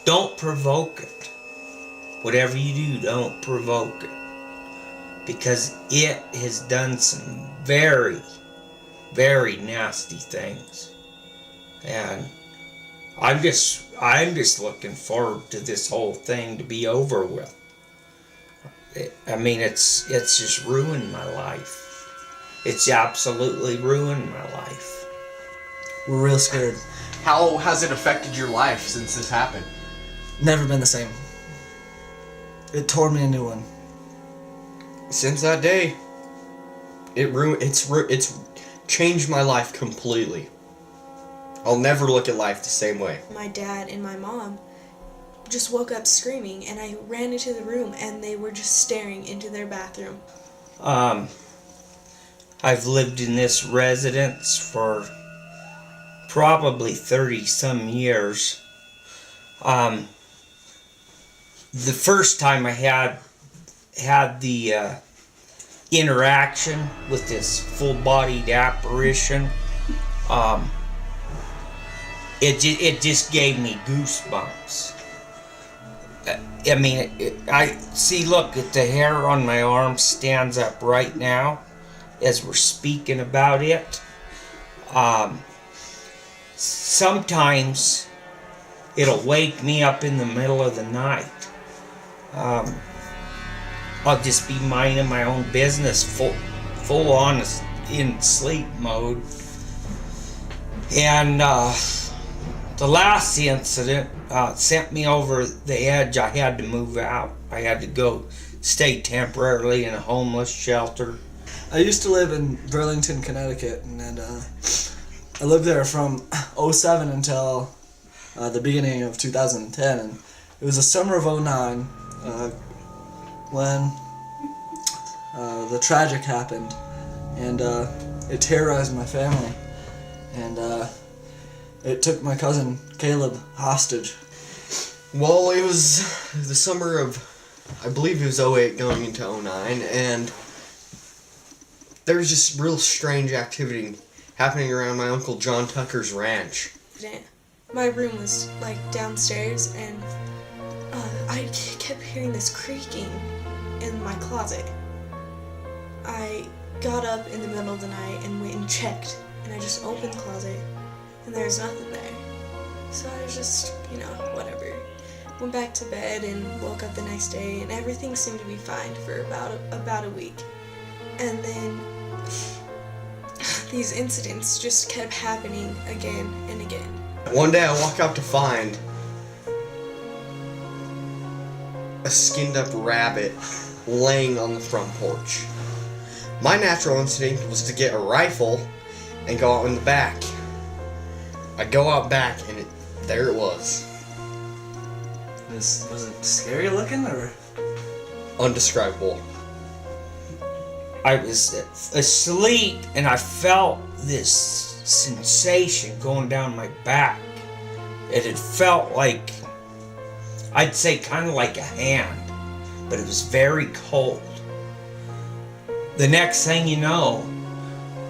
don't provoke it. Whatever you do, don't provoke it. Because it has done some very, very nasty things. And I'm just looking forward to this whole thing to be over with. I mean, it's just ruined my life. It's absolutely ruined my life. We're real scared. How has it affected your life since this happened? Never been the same. It tore me a new one. Since that day, it's changed my life completely. I'll never look at life the same way. My dad and my mom just woke up screaming, and I ran into the room, and they were just staring into their bathroom. I've lived in this residence for probably 30-some years. The first time I had the interaction with this full-bodied apparition, it just gave me goosebumps. I mean, I see, look, at the hair on my arm stands up right now as we're speaking about it. Sometimes it'll wake me up in the middle of the night. I'll just be minding my own business, full on in sleep mode. And the last incident sent me over the edge. I had to move out. I had to go stay temporarily in a homeless shelter. I used to live in Burlington, Connecticut, and I lived there from 2007 until the beginning of 2010. And it was the summer of 2009 when the tragic happened, and it terrorized my family, and it took my cousin Caleb hostage. Well, it was the summer of, I believe it was 2008 going into 2009, and there was just real strange activity happening around my Uncle John Tucker's ranch. My room was like downstairs, and I kept hearing this creaking in my closet. I got up in the middle of the night and went and checked, and I just opened the closet, and there was nothing there. So I was just, whatever. Went back to bed and woke up the next day, and everything seemed to be fine for about a week. And then these incidents just kept happening again and again. One day I walk out to find a skinned up rabbit laying on the front porch. My natural instinct was to get a rifle and go out in the back. I go out back, and there it was. Was it scary looking, or? Undescribable. I was asleep, and I felt this sensation going down my back. It had felt like, I'd say kind of like a hand, but it was very cold. The next thing you know,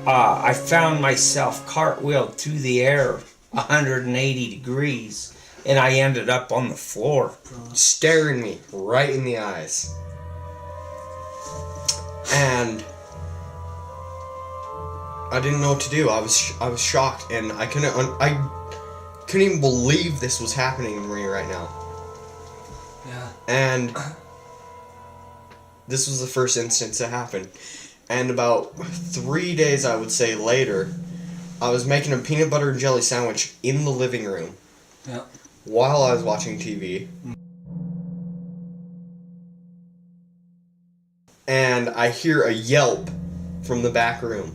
I found myself cartwheeled through the air 180 degrees, and I ended up on the floor. Staring me right in the eyes. And I didn't know what to do. I was shocked, and I couldn't even believe this was happening to me right now. Yeah. And this was the first instance that happened. And about 3 days, I would say, later, I was making a peanut butter and jelly sandwich in the living room. Yeah. While I was watching TV. And I hear a yelp from the back room.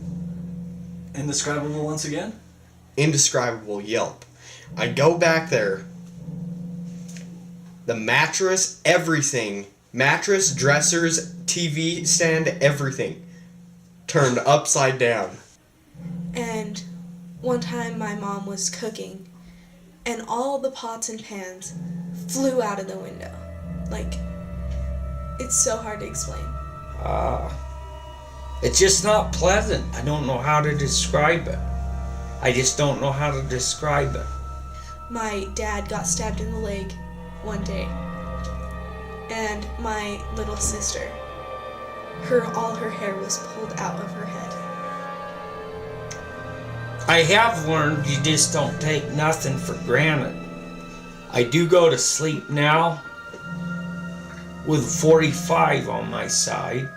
Indescribable once again? Indescribable yelp. I go back there. The mattress, everything. Mattress, dressers, TV stand, everything. Turned upside down. And one time my mom was cooking, and all the pots and pans flew out of the window. Like, it's so hard to explain. It's just not pleasant. I don't know how to describe it. I just don't know how to describe it. My dad got stabbed in the leg one day, and my little sister, all her hair was pulled out of her head. I have learned you just don't take nothing for granted. I do go to sleep now with 45 on my side.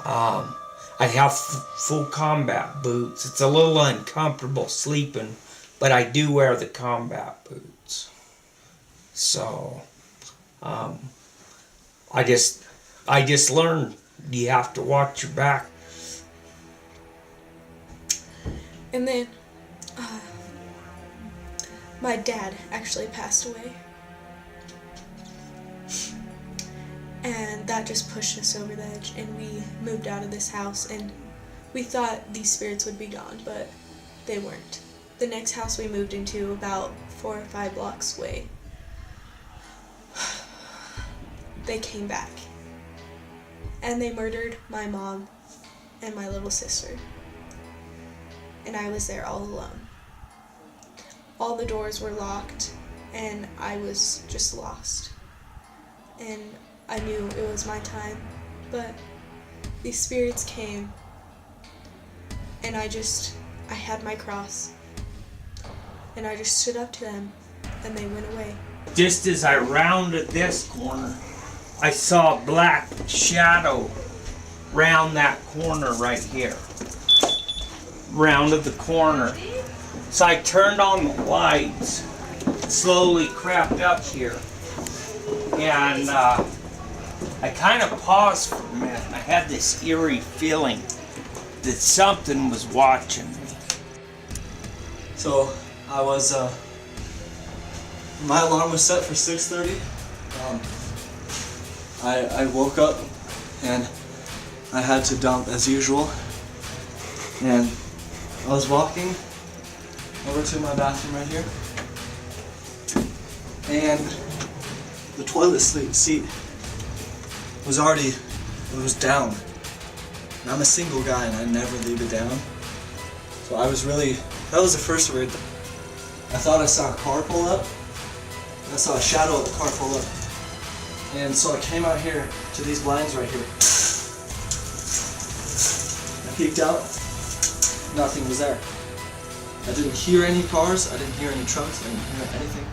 I have full combat boots. It's a little uncomfortable sleeping, but I do wear the combat boots. So, I just learned you have to watch your back. And then, my dad actually passed away. And that just pushed us over the edge, and we moved out of this house, and we thought these spirits would be gone, but they weren't. The next house we moved into, about 4 or 5 blocks away, they came back. And they murdered my mom and my little sister. And I was there all alone. All the doors were locked, and I was just lost. And I knew it was my time, but these spirits came, and I had my cross, and I just stood up to them, and they went away. Just as I rounded this corner, I saw a black shadow round that corner right here. Rounded the corner. So I turned on the lights, slowly crept up here, and I kind of paused for a minute, and I had this eerie feeling that something was watching me. So I was, my alarm was set for 6:30. I woke up and I had to dump as usual. And I was walking over to my bathroom right here. And the toilet seat was down. And I'm a single guy and I never leave it down. So that was the first word. I thought I saw a car pull up. I saw a shadow of the car pull up. And so I came out here to these blinds right here. I peeked out, nothing was there. I didn't hear any cars, I didn't hear any trucks, I didn't hear anything.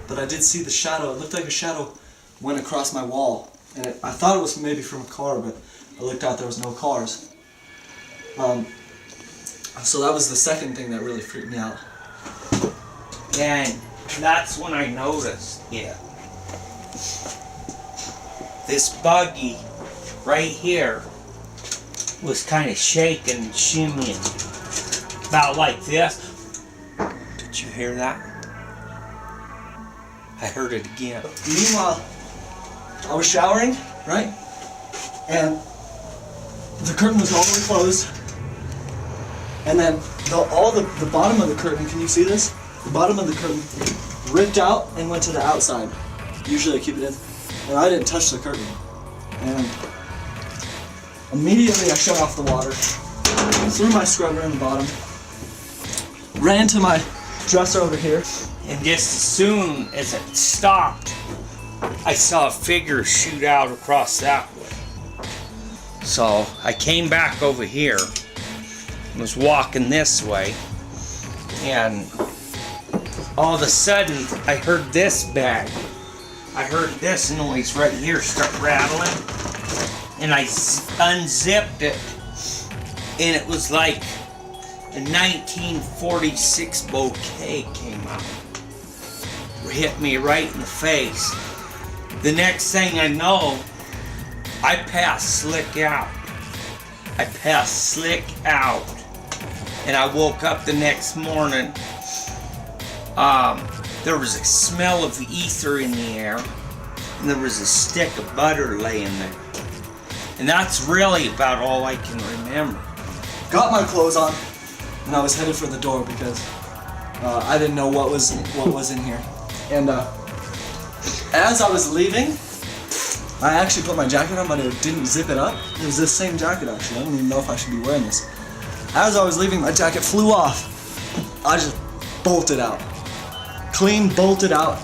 But I did see the shadow. It looked like a shadow went across my wall. And I thought it was maybe from a car, but I looked out, there was no cars. So that was the second thing that really freaked me out. And that's when I noticed it. This buggy right here was kind of shaking and shimmying. About like this. Did you hear that? I heard it again. Meanwhile, I was showering, right? And the curtain was all the way closed. And then the bottom of the curtain, can you see this? The bottom of the curtain ripped out and went to the outside. Usually I keep it in. And I didn't touch the curtain. And immediately I shut off the water, threw my scrubber in the bottom, ran to my dresser over here. And just as soon as it stopped, I saw a figure shoot out across that way. So I came back over here, was walking this way, and all of a sudden I heard this bag. I heard this noise right here start rattling, and I unzipped it, and it was like a 1946 bouquet came out. Hit me right in the face. The next thing I know, I passed slick out. And I woke up the next morning. There was a smell of ether in the air, and there was a stick of butter laying there. And that's really about all I can remember. Got my clothes on, and I was headed for the door because I didn't know what was in here. And as I was leaving, I actually put my jacket on, but it didn't zip it up. It was this same jacket actually. I don't even know if I should be wearing this. As I was leaving, my jacket flew off. I just bolted out. Clean bolted out.